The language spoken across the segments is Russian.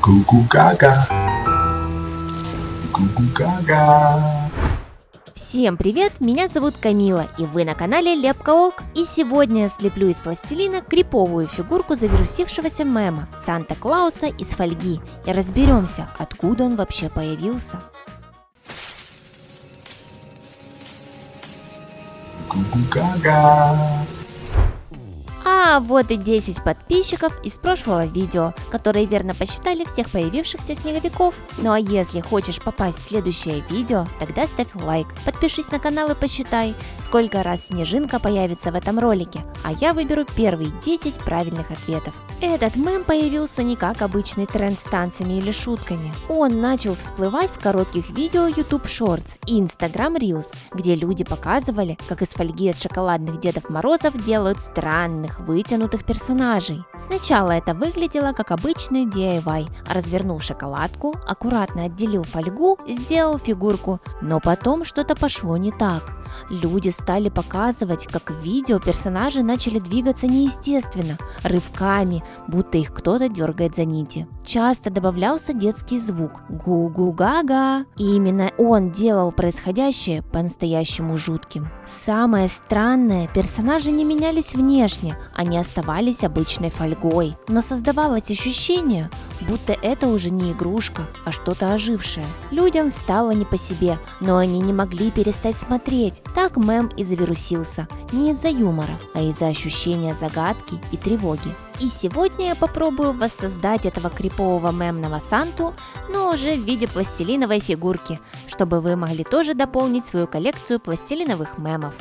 Гугу гага. Гугу гага. Всем привет, меня зовут Камила, и вы на канале Лепка ОК. И сегодня я слеплю из пластилина криповую фигурку завирусившегося мема Санта Клауса из фольги. И разберемся, откуда он вообще появился. Гугу гага. А вот и 10 подписчиков из прошлого видео, которые верно посчитали всех появившихся снеговиков. Ну а если хочешь попасть в следующее видео, тогда ставь лайк, подпишись на канал и посчитай, сколько раз снежинка появится в этом ролике, а я выберу первые 10 правильных ответов. Этот мем появился не как обычный тренд с танцами или шутками. Он начал всплывать в коротких видео YouTube Shorts и Instagram Reels, где люди показывали, как из фольги от шоколадных Дедов Морозов делают странных, вытянутых персонажей. Сначала это выглядело как обычный DIY. Развернул шоколадку, аккуратно отделил фольгу, сделал фигурку, но потом что-то пошло не так. Люди стали показывать, как в видео персонажи начали двигаться неестественно, рывками, будто их кто-то дергает за нити. Часто добавлялся детский звук «GOO GOO GA GA», и именно он делал происходящее по-настоящему жутким. Самое странное, персонажи не менялись внешне, они оставались обычной фольгой, но создавалось ощущение, будто это уже не игрушка, а что-то ожившее. Людям стало не по себе, но они не могли перестать смотреть. Так мем и завирусился, не из-за юмора, а из-за ощущения загадки и тревоги. И сегодня я попробую воссоздать этого крипового мемного Санту, но уже в виде пластилиновой фигурки, чтобы вы могли тоже дополнить свою коллекцию пластилиновых мемов.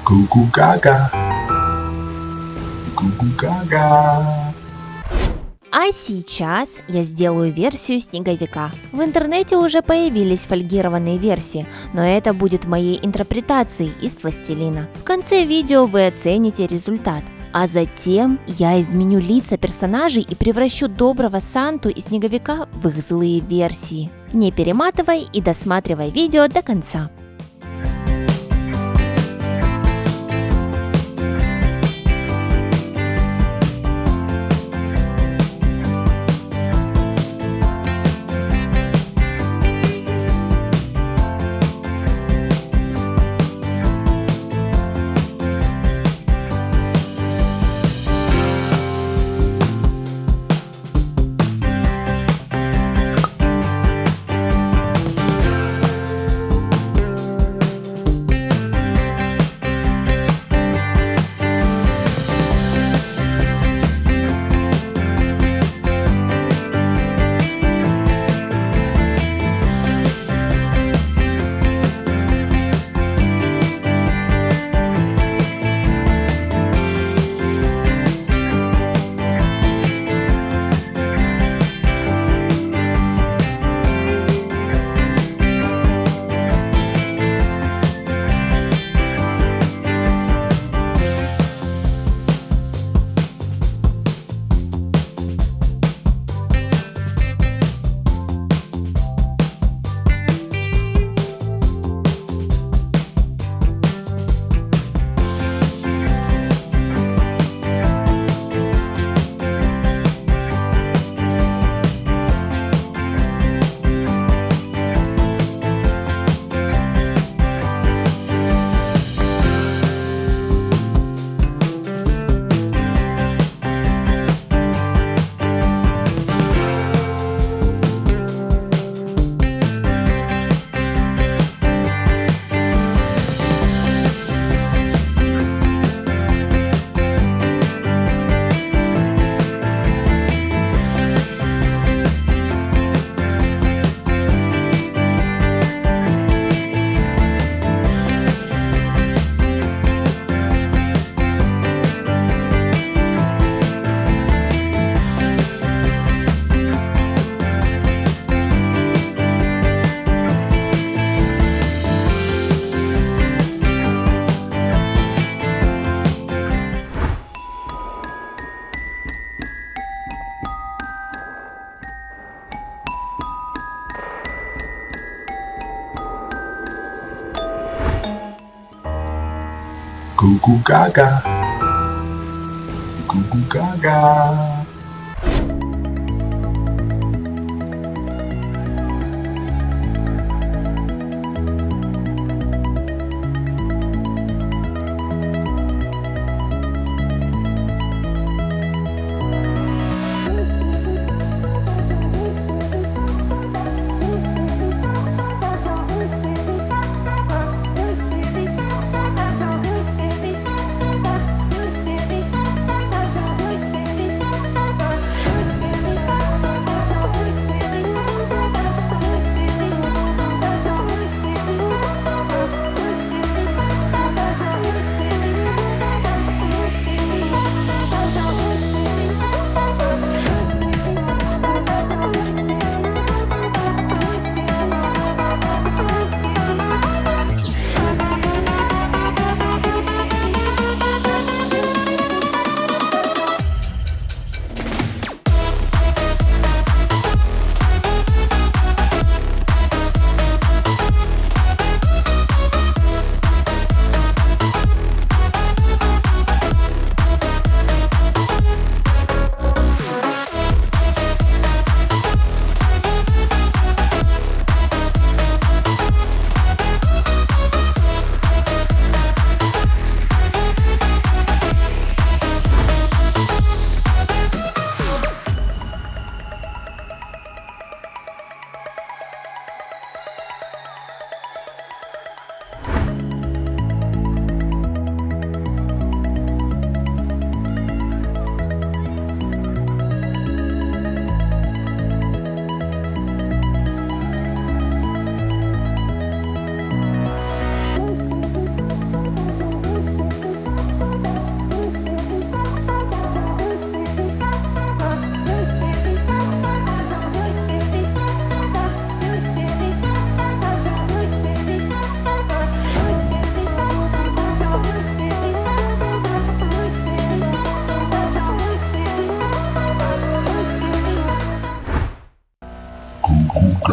Гугу гага. Гугу гага. А сейчас я сделаю версию Снеговика. В интернете уже появились фольгированные версии, но это будет моей интерпретацией из пластилина. В конце видео вы оцените результат. А затем я изменю лица персонажей и превращу доброго Санту и Снеговика в их злые версии. Не перематывай и досматривай видео до конца. Гугу гага. Гугу гага.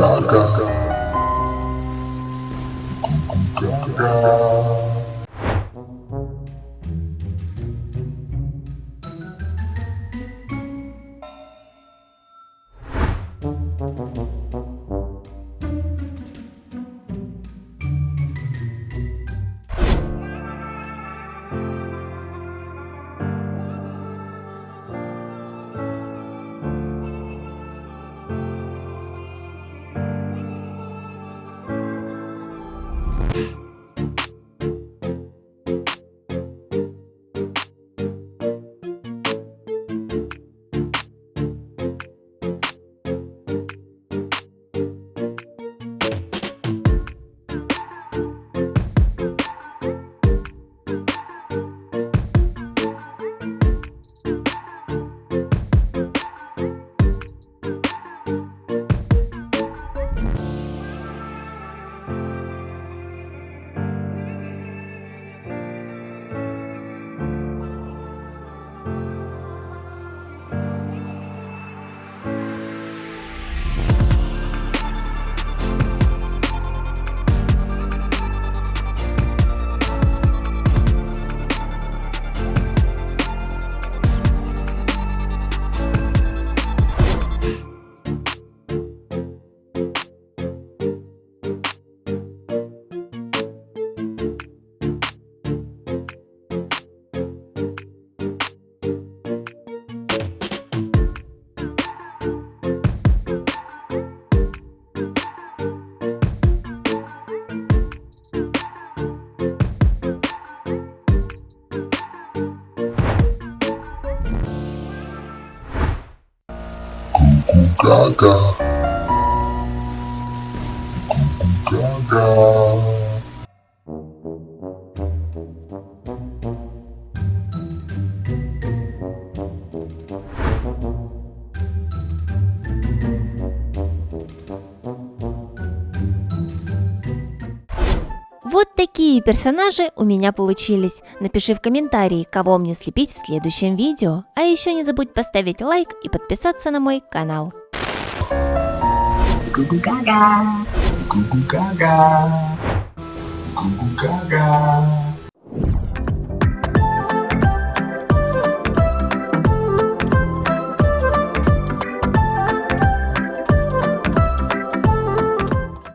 гага. Гугугага. Гугугага. Гугугага. Вот такие персонажи у меня получились. Напиши в комментарии, кого мне слепить в следующем видео. А еще не забудь поставить лайк и подписаться на мой канал. Гугугага. Гугугага. Гугугага.